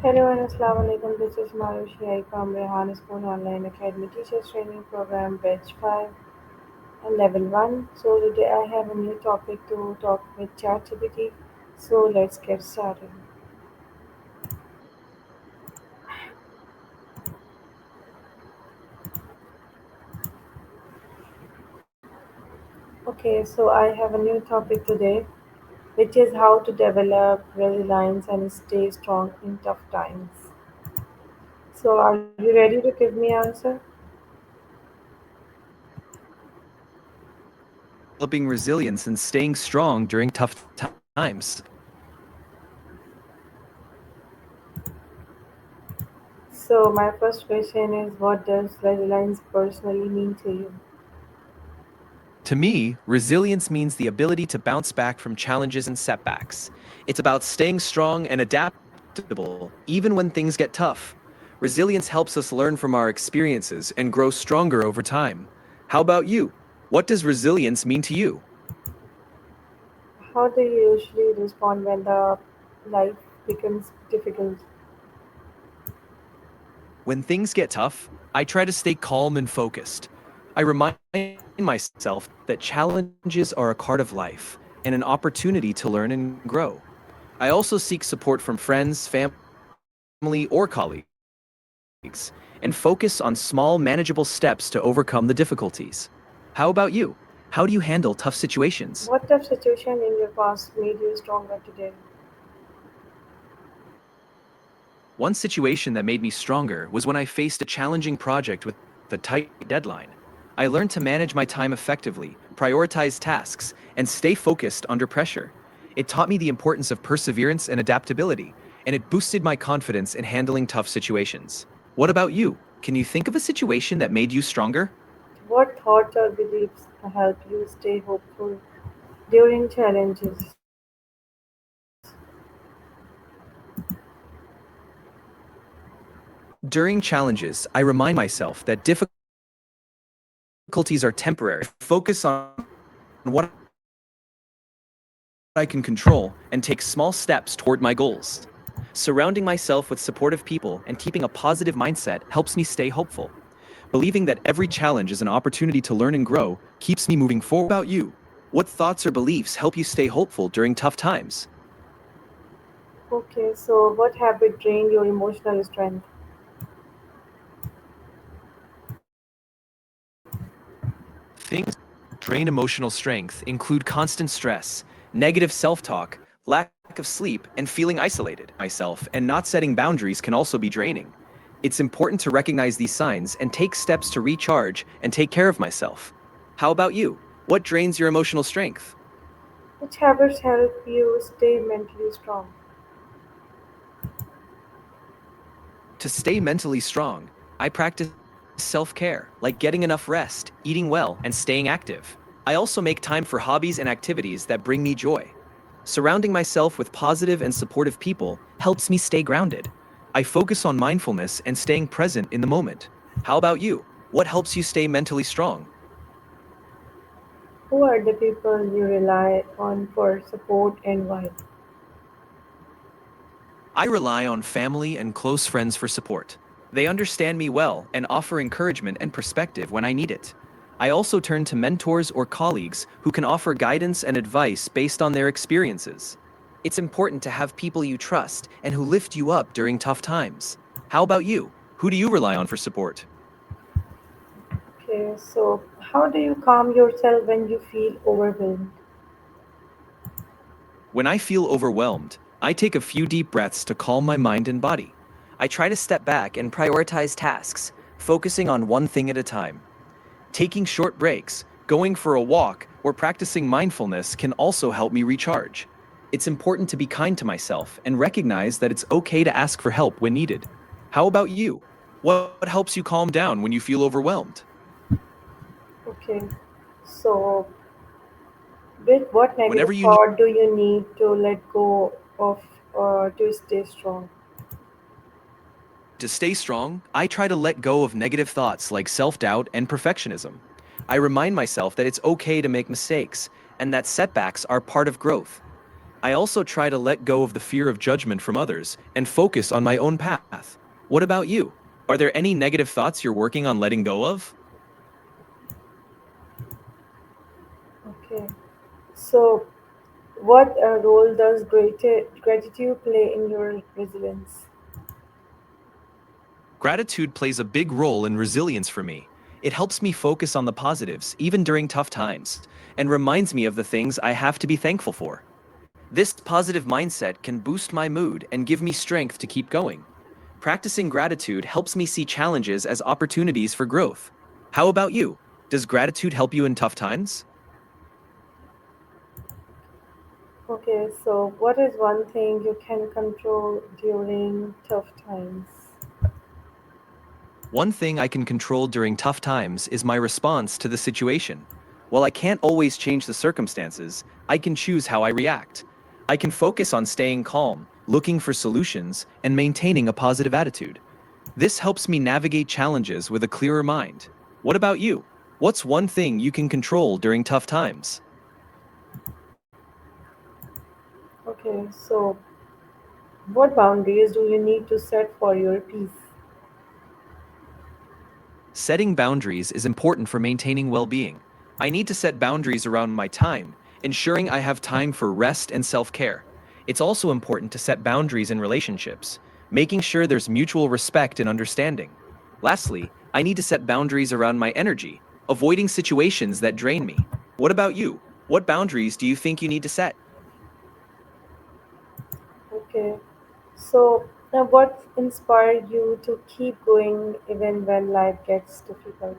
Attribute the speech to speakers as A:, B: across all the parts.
A: Hello and Assalamu alaikum. This is Marushi. I from Rehan School Online Academy Teachers Training Program Batch 5 and Level 1. So today I have a new topic to talk with chatgpt. So let's get started. Okay, so I have a new topic today, which is how to develop resilience and stay strong in tough times. So are you ready to give me answer?
B: Developing resilience and staying strong during tough times.
A: So my first question is, what does resilience personally mean to you?
B: To me, resilience means the ability to bounce back from challenges and setbacks. It's about staying strong and adaptable, even when things get tough. Resilience helps us learn from our experiences and grow stronger over time. How about you? What does resilience mean to you?
A: How do you usually respond when the life becomes difficult?
B: When things get tough, I try to stay calm and focused. I remind myself that challenges are a part of life and an opportunity to learn and grow. I also seek support from friends, family, or colleagues and focus on small, manageable steps to overcome the difficulties. How about you? How do you handle tough situations?
A: What tough situation in your past made you stronger today?
B: One situation that made me stronger was when I faced a challenging project with a tight deadline. I learned to manage my time effectively, prioritize tasks, and stay focused under pressure. It taught me the importance of perseverance and adaptability, and it boosted my confidence in handling tough situations. What about you? Can you think of a situation that made you stronger?
A: What thoughts or beliefs help you stay hopeful during challenges?
B: During challenges, I remind myself that difficulties are temporary. Focus on what I can control and take small steps toward my goals. Surrounding myself with supportive people and keeping a positive mindset helps me stay hopeful. Believing that every challenge is an opportunity to learn and grow keeps me moving forward. What about you? What thoughts or beliefs help you stay hopeful during tough times?
A: Okay, so what habit drained your emotional strength?
B: Things that drain emotional strength include constant stress, negative self talk, lack of sleep, and feeling isolated. Myself and not setting boundaries can also be draining. It's important to recognize these signs and take steps to recharge and take care of myself. How about you? What drains your emotional strength?
A: Which habits help you stay mentally strong?
B: To stay mentally strong, I practice self care, like getting enough rest, eating well, and staying active. I also make time for hobbies and activities that bring me joy. Surrounding myself with positive and supportive people helps me stay grounded. I focus on mindfulness and staying present in the moment. How about you? What helps you stay mentally strong?
A: Who are the people you rely on for support and why?
B: I rely on family and close friends for support. They understand me well and offer encouragement and perspective when I need it. I also turn to mentors or colleagues who can offer guidance and advice based on their experiences. It's important to have people you trust and who lift you up during tough times. How about you? Who do you rely on for support?
A: Okay, so how do you calm yourself when you feel overwhelmed?
B: When I feel overwhelmed, I take a few deep breaths to calm my mind and body. I try to step back and prioritize tasks, focusing on one thing at a time. Taking short breaks, going for a walk, or practicing mindfulness can also help me recharge. It's important to be kind to myself and recognize that it's okay to ask for help when needed. How about you? What helps you calm down when you feel overwhelmed?
A: Okay, so with what
B: Whenever
A: negative
B: you need
A: thought do you need to let go of to stay strong?
B: to stay strong, I try to let go of negative thoughts like self doubt and perfectionism. I remind myself that it's okay to make mistakes and that setbacks are part of growth. I also try to let go of the fear of judgment from others and focus on my own path. What about you? Are there any negative thoughts you're working on letting go of?
A: Okay. So, what role does gratitude play in your resilience?
B: Gratitude plays a big role in resilience for me. It helps me focus on the positives, even during tough times, and reminds me of the things I have to be thankful for. This positive mindset can boost my mood and give me strength to keep going. Practicing gratitude helps me see challenges as opportunities for growth. How about you? Does gratitude help you in tough times?
A: Okay, so what is one thing you can control during tough times?
B: One thing I can control during tough times is my response to the situation. While I can't always change the circumstances, I can choose how I react. I can focus on staying calm, looking for solutions, and maintaining a positive attitude. This helps me navigate challenges with a clearer mind. What about you? What's one thing you can control during tough times?
A: Okay, so what boundaries do you need to set for your peace?
B: Setting boundaries is important for maintaining well being. I need to set boundaries around my time, ensuring I have time for rest and self care. It's also important to set boundaries in relationships, making sure there's mutual respect and understanding. Lastly, I need to set boundaries around my energy, avoiding situations that drain me. What about you? What boundaries do you think you need to set?
A: Okay, so now what inspired you to keep going even when life gets difficult?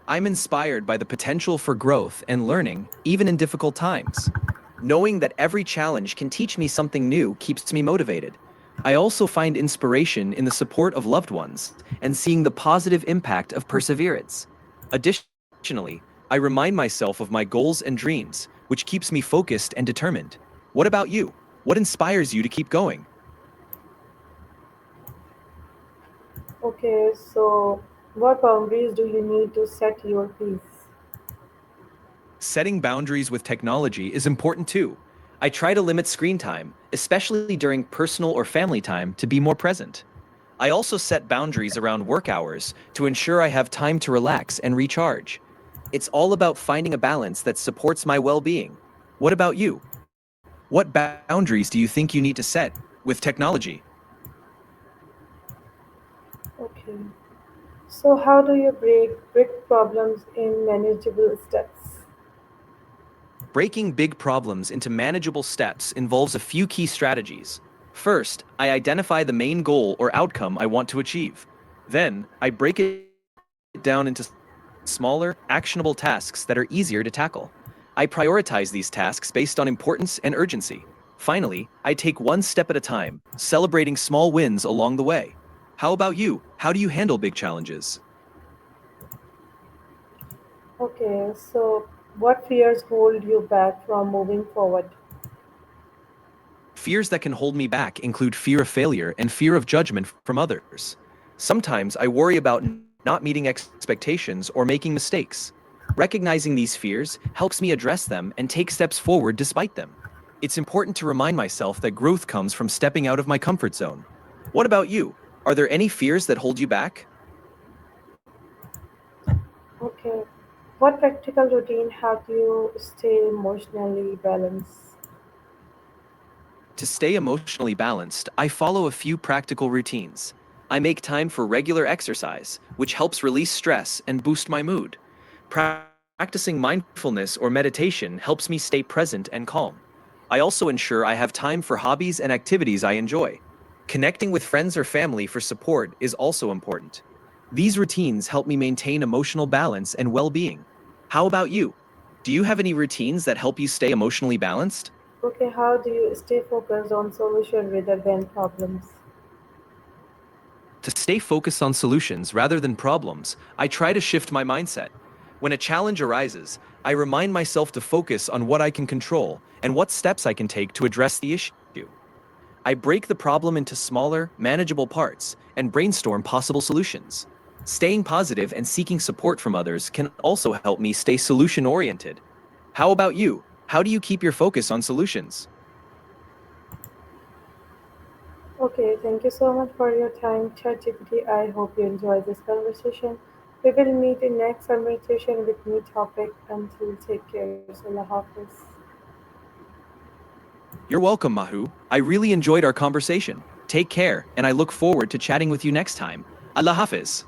B: I'm inspired by the potential for growth and learning, even in difficult times. Knowing that every challenge can teach me something new keeps me motivated. I also find inspiration in the support of loved ones and seeing the positive impact of perseverance. Additionally, I remind myself of my goals and dreams, which keeps me focused and determined. What about you? What inspires you to keep going?
A: Okay, so what boundaries do you need to set your peace?
B: Setting boundaries with technology is important too. I try to limit screen time, especially during personal or family time, to be more present. I also set boundaries around work hours to ensure I have time to relax and recharge. It's all about finding a balance that supports my well being. What about you? What boundaries do you think you need to set with technology?
A: Okay, so how do you break problems in manageable steps?
B: Breaking big problems into manageable steps involves a few key strategies. First, I identify the main goal or outcome I want to achieve. Then, I break it down into smaller, actionable tasks that are easier to tackle. I prioritize these tasks based on importance and urgency. Finally, I take one step at a time, celebrating small wins along the way. How about you? How do you handle big challenges?
A: Okay, so what fears hold you back from moving forward?
B: Fears that can hold me back include fear of failure and fear of judgment from others. Sometimes I worry about not meeting expectations or making mistakes. Recognizing these fears helps me address them and take steps forward despite them. It's important to remind myself that growth comes from stepping out of my comfort zone. What about you? Are there any fears that hold you back?
A: Okay, what practical routine help you stay emotionally balanced?
B: To stay emotionally balanced, I follow a few practical routines. I make time for regular exercise, which helps release stress and boost my mood. Practicing mindfulness or meditation helps me stay present and calm. I also ensure I have time for hobbies and activities I enjoy. Connecting with friends or family for support is also important. These routines help me maintain emotional balance and well being. How about you? Do you have any routines that help you stay emotionally balanced?
A: Okay, how do you stay focused on solution rather than problems?
B: To stay focused on solutions rather than problems, I try to shift my mindset. When a challenge arises, I remind myself to focus on what I can control and what steps I can take to address the issue. I break the problem into smaller, manageable parts and brainstorm possible solutions. Staying positive and seeking support from others can also help me stay solution oriented. How about you? How do you keep your focus on solutions?
A: Okay, thank you so much for your time, ChatGPT. I hope you enjoyed this conversation. We will meet in next conversation with new topic. Until take care. Allah Hafiz.
B: You're welcome, Mahu. I really enjoyed our conversation. Take care, and I look forward to chatting with you next time. Allah Hafiz.